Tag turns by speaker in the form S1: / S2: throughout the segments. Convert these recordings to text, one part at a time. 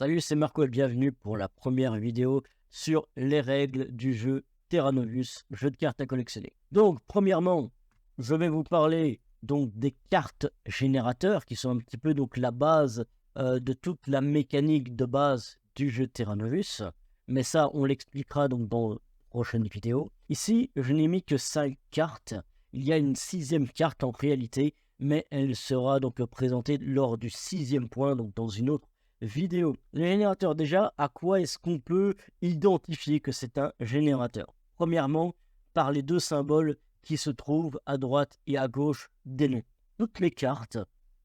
S1: Salut, c'est Marco et bienvenue pour la première vidéo sur les règles du jeu Terra Novus, jeu de cartes à collectionner. Donc, premièrement, je vais vous parler donc des cartes générateurs qui sont un petit peu donc la base de toute la mécanique de base du jeu Terra Novus. Mais ça, on l'expliquera donc dans la prochaine vidéo. Ici, je n'ai mis que 5 cartes. Il y a une 6e carte en réalité, mais elle sera donc présentée lors du 6e point, donc dans une autre vidéo. Le générateur, déjà, à quoi est-ce qu'on peut identifier que c'est un générateur? Premièrement, par les deux symboles qui se trouvent à droite et à gauche des noms. Toutes les cartes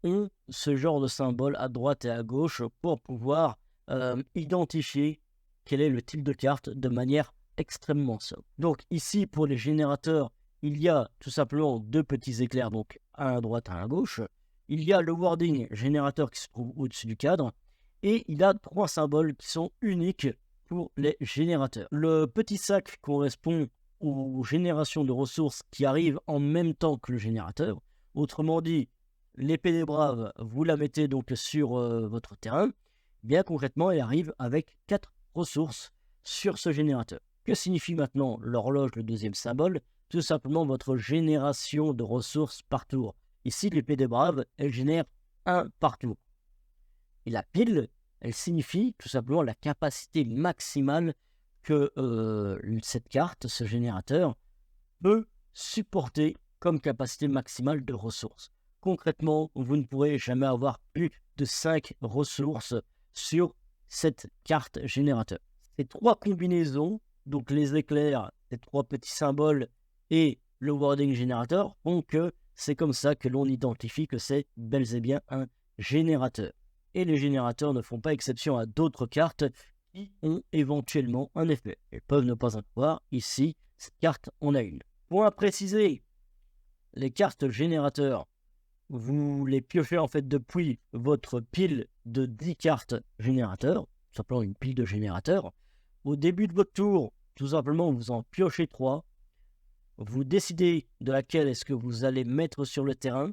S1: ont ce genre de symbole à droite et à gauche pour pouvoir identifier quel est le type de carte de manière extrêmement simple. Donc ici, pour les générateurs, il y a tout simplement deux petits éclairs, donc un à droite, un à gauche. Il y a le wording générateur qui se trouve au-dessus du cadre. Et il a 3 symboles qui sont uniques pour les générateurs. Le petit sac correspond aux générations de ressources qui arrivent en même temps que le générateur. Autrement dit, l'épée des braves, vous la mettez donc sur votre terrain. Bien concrètement, elle arrive avec 4 ressources sur ce générateur. Que signifie maintenant l'horloge, le deuxième symbole? Tout simplement votre génération de ressources par tour. Ici, l'épée des braves, elle génère 1 par tour. Et la pile, elle signifie tout simplement la capacité maximale que cette carte, ce générateur, peut supporter comme capacité maximale de ressources. Concrètement, vous ne pourrez jamais avoir plus de 5 ressources sur cette carte générateur. Ces 3 combinaisons, donc les éclairs, les 3 petits symboles et le wording générateur, font que c'est comme ça que l'on identifie que c'est bel et bien un générateur. Et les générateurs ne font pas exception à d'autres cartes qui ont éventuellement un effet. Elles peuvent ne pas en avoir. Ici, cette carte en a une. Point à préciser, les cartes générateurs, vous les piochez en fait depuis votre pile de 10 cartes générateurs, tout simplement une pile de générateurs. Au début de votre tour, tout simplement, vous en piochez 3. Vous décidez de laquelle est-ce que vous allez mettre sur le terrain.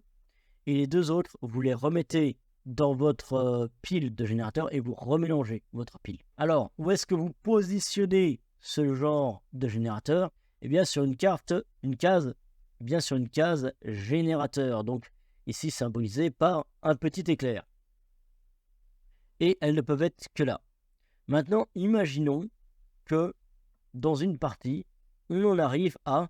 S1: Et les 2 autres, vous les remettez dans votre pile de générateur et vous remélangez votre pile. Alors, où est-ce que vous positionnez ce genre de générateur? Eh bien, sur une case générateur. Donc, ici symbolisé par un petit éclair. Et elles ne peuvent être que là. Maintenant, imaginons que dans une partie, on arrive à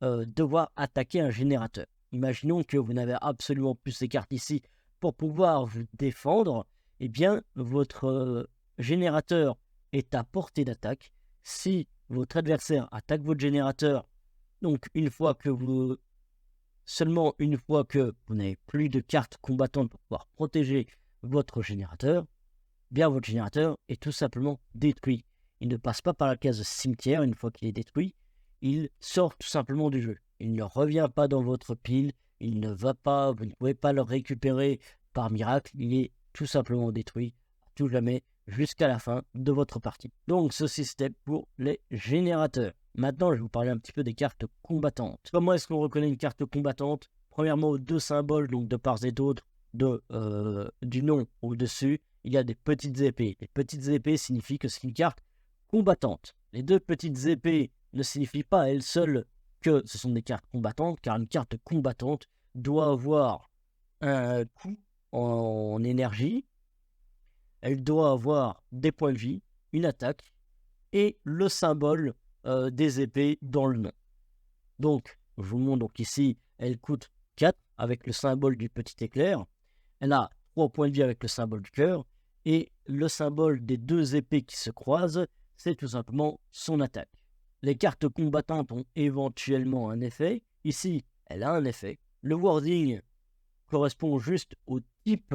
S1: devoir attaquer un générateur. Imaginons que vous n'avez absolument plus ces cartes ici pour pouvoir vous défendre. Eh bien, votre générateur est à portée d'attaque. Si votre adversaire attaque votre générateur, donc seulement une fois que vous n'avez plus de cartes combattantes pour pouvoir protéger votre générateur, bien votre générateur est tout simplement détruit. Il ne passe pas par la case cimetière une fois qu'il est détruit. Il sort tout simplement du jeu. Il ne revient pas dans votre pile. Il ne va pas, vous ne pouvez pas le récupérer par miracle. Il est tout simplement détruit à tout jamais jusqu'à la fin de votre partie. Donc ceci c'était pour les générateurs. Maintenant, je vais vous parler un petit peu des cartes combattantes. Comment est-ce qu'on reconnaît une carte combattante? Premièrement, aux 2 symboles, donc de part et d'autre du nom au-dessus, il y a des petites épées. Les petites épées signifient que c'est une carte combattante. Les 2 petites épées ne signifient pas à elles seules que ce sont des cartes combattantes, car une carte combattante doit avoir un coût en énergie, elle doit avoir des points de vie, une attaque, et le symbole des épées dans le nom. Donc, je vous montre donc ici, elle coûte 4 avec le symbole du petit éclair, elle a 3 points de vie avec le symbole du cœur, et le symbole des 2 épées qui se croisent, c'est tout simplement son attaque. Les cartes combattantes ont éventuellement un effet. Ici, elle a un effet. Le wording correspond juste au type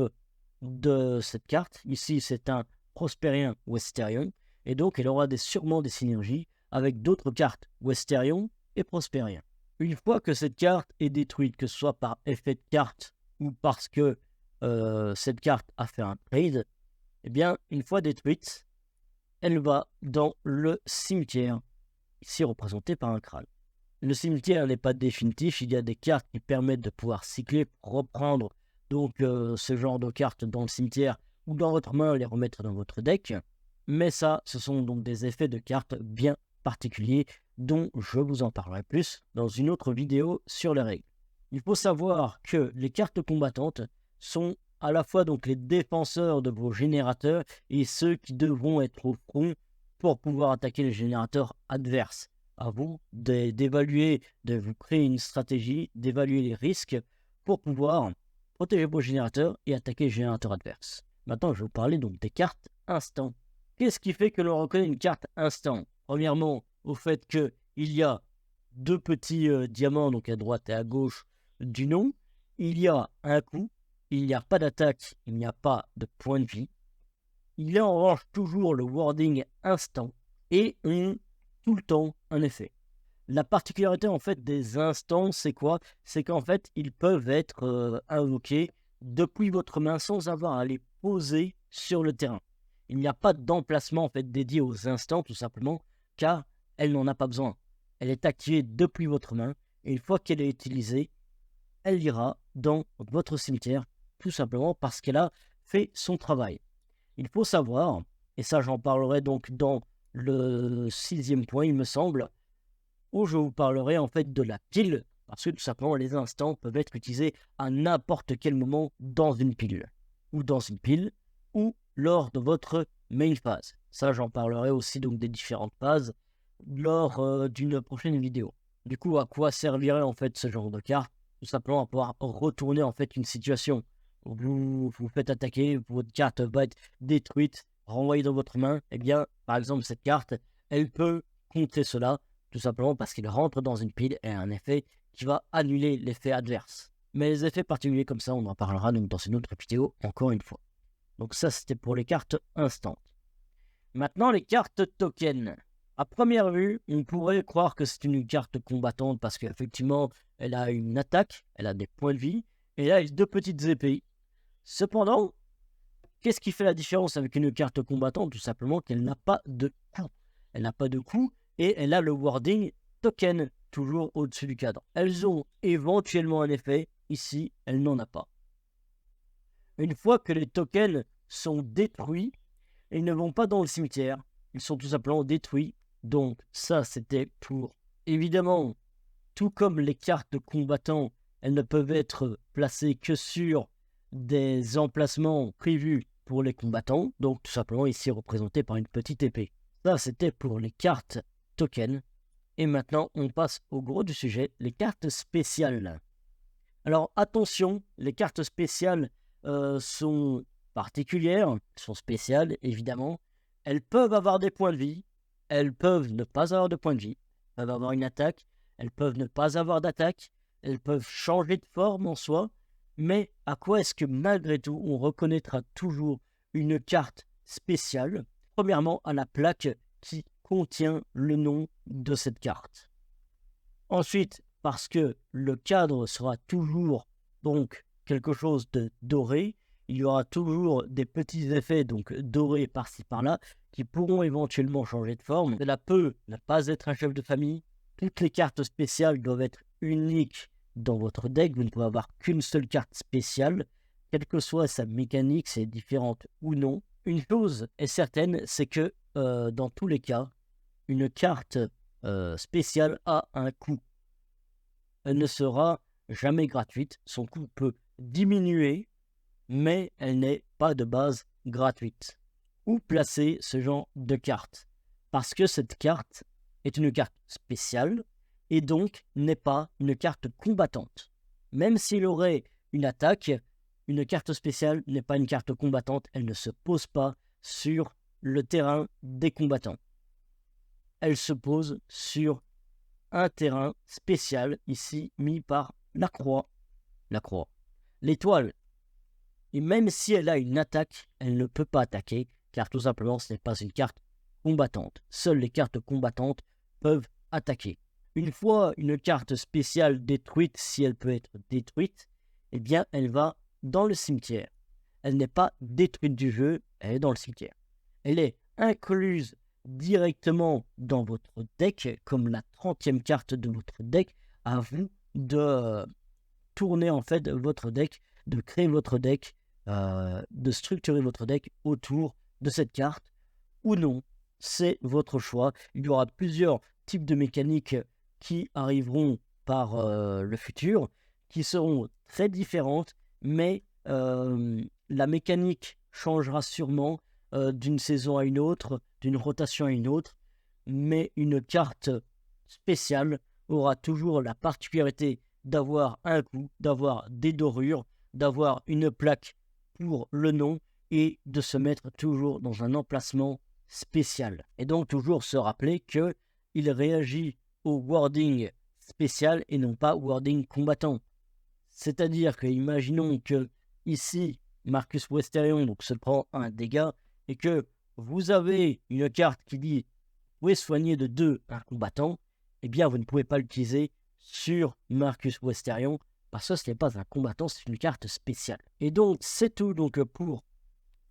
S1: de cette carte. Ici, c'est un Prosperian Westerion. Et donc, elle aura sûrement des synergies avec d'autres cartes Westerion et Prosperian. Une fois que cette carte est détruite, que ce soit par effet de carte ou parce que cette carte a fait un trade, eh bien, une fois détruite, elle va dans le cimetière, ici représenté par un crâne. Le cimetière n'est pas définitif, il y a des cartes qui permettent de pouvoir cycler pour reprendre donc ce genre de cartes dans le cimetière ou dans votre main, les remettre dans votre deck. Mais ça, ce sont donc des effets de cartes bien particuliers dont je vous en parlerai plus dans une autre vidéo sur les règles. Il faut savoir que les cartes combattantes sont à la fois donc les défenseurs de vos générateurs et ceux qui devront être au front pour pouvoir attaquer les générateurs adverses. À vous d'évaluer, de vous créer une stratégie, d'évaluer les risques pour pouvoir protéger vos générateurs et attaquer les générateurs adverses. Maintenant, je vais vous parler donc des cartes instant. Qu'est-ce qui fait que l'on reconnaît une carte instant? Premièrement, au fait qu'il y a deux petits diamants donc à droite et à gauche du nom. Il y a un coup, il n'y a pas d'attaque, il n'y a pas de point de vie. Il y a en revanche toujours le wording instant et tout le temps un effet. La particularité en fait des instants, c'est quoi? C'est qu'en fait, ils peuvent être invoqués depuis votre main sans avoir à les poser sur le terrain. Il n'y a pas d'emplacement en fait dédié aux instants tout simplement, car elle n'en a pas besoin. Elle est activée depuis votre main et une fois qu'elle est utilisée, elle ira dans votre cimetière tout simplement parce qu'elle a fait son travail. Il faut savoir, et ça j'en parlerai donc dans le 6e point il me semble, où je vous parlerai en fait de la pile, parce que tout simplement les instants peuvent être utilisés à n'importe quel moment dans une pile, ou lors de votre main phase. Ça j'en parlerai aussi donc des différentes phases lors d'une prochaine vidéo. Du coup, à quoi servirait en fait ce genre de carte? Tout simplement à pouvoir retourner en fait une situation. Vous vous faites attaquer, votre carte va être détruite, renvoyée dans votre main. Eh bien, par exemple, cette carte, elle peut contrer cela, tout simplement parce qu'il rentre dans une pile et a un effet qui va annuler l'effet adverse. Mais les effets particuliers comme ça, on en parlera donc dans une autre vidéo, encore une fois. Donc ça, c'était pour les cartes instantes. Maintenant, les cartes tokens. À première vue, on pourrait croire que c'est une carte combattante parce qu'effectivement, elle a une attaque, elle a des points de vie, et là, elle a deux petites épées. Cependant, qu'est-ce qui fait la différence avec une carte combattante? Tout simplement qu'elle n'a pas de coup. Elle n'a pas de coup et elle a le wording token toujours au-dessus du cadre. Elles ont éventuellement un effet, ici, elle n'en a pas. Une fois que les tokens sont détruits, ils ne vont pas dans le cimetière, ils sont tout simplement détruits. Donc ça, c'était pour, évidemment, tout comme les cartes de combattants, elles ne peuvent être placées que sur des emplacements prévus pour les combattants, donc tout simplement ici représenté par une petite épée. Ça, c'était pour les cartes tokens. Et maintenant, on passe au gros du sujet, les cartes spéciales. Alors attention, les cartes spéciales sont particulières, sont spéciales évidemment. Elles peuvent avoir des points de vie, elles peuvent ne pas avoir de points de vie, elles peuvent avoir une attaque, elles peuvent ne pas avoir d'attaque, elles peuvent changer de forme en soi, mais à quoi est-ce que malgré tout on reconnaîtra toujours une carte spéciale? Premièrement, à la plaque qui contient le nom de cette carte. Ensuite, parce que le cadre sera toujours donc quelque chose de doré, il y aura toujours des petits effets donc dorés par-ci par-là qui pourront éventuellement changer de forme. Cela peut ne pas être un chef de famille. Toutes les cartes spéciales doivent être uniques dans votre deck. Vous ne pouvez avoir qu'une seule carte spéciale, quelle que soit sa mécanique, c'est différente ou non. Une chose est certaine, c'est que dans tous les cas, une carte spéciale a un coût. Elle ne sera jamais gratuite. Son coût peut diminuer, mais elle n'est pas de base gratuite. Où placer ce genre de carte? Parce que cette carte est une carte spéciale et donc n'est pas une carte combattante. Même s'il aurait une attaque, une carte spéciale n'est pas une carte combattante. Elle ne se pose pas sur le terrain des combattants. Elle se pose sur un terrain spécial, ici mis par la croix, l'étoile. Et même si elle a une attaque, elle ne peut pas attaquer, car tout simplement ce n'est pas une carte combattante. Seules les cartes combattantes peuvent attaquer. Une fois une carte spéciale détruite, si elle peut être détruite, eh bien elle va dans le cimetière. Elle n'est pas détruite du jeu, elle est dans le cimetière. Elle est incluse directement dans votre deck, comme la 30e carte de votre deck. À vous de tourner en fait votre deck, de créer votre deck de structurer votre deck autour de cette carte ou non. C'est votre choix. Il y aura plusieurs types de mécaniques qui arriveront par le futur, qui seront très différentes, mais la mécanique changera sûrement d'une saison à une autre, d'une rotation à une autre, mais une carte spéciale aura toujours la particularité d'avoir un coup, d'avoir des dorures, d'avoir une plaque pour le nom et de se mettre toujours dans un emplacement spécial. Et donc toujours se rappeler qu'il réagit au wording spécial et non pas au wording combattant. C'est-à-dire que imaginons que ici Marcus Westerion donc, se prend un dégât et que vous avez une carte qui dit vous pouvez soigner de 2 un combattant, eh bien vous ne pouvez pas l'utiliser sur Marcus Westerion parce que ce n'est pas un combattant, c'est une carte spéciale. Et donc c'est tout donc, pour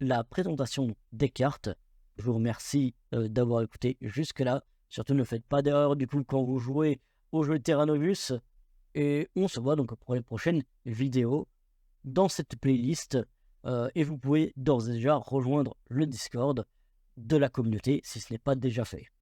S1: la présentation des cartes. Je vous remercie d'avoir écouté jusque-là. Surtout ne faites pas d'erreur du coup quand vous jouez au jeu Terra Novus. Et on se voit donc pour les prochaines vidéos dans cette playlist. Et vous pouvez d'ores et déjà rejoindre le Discord de la communauté si ce n'est pas déjà fait.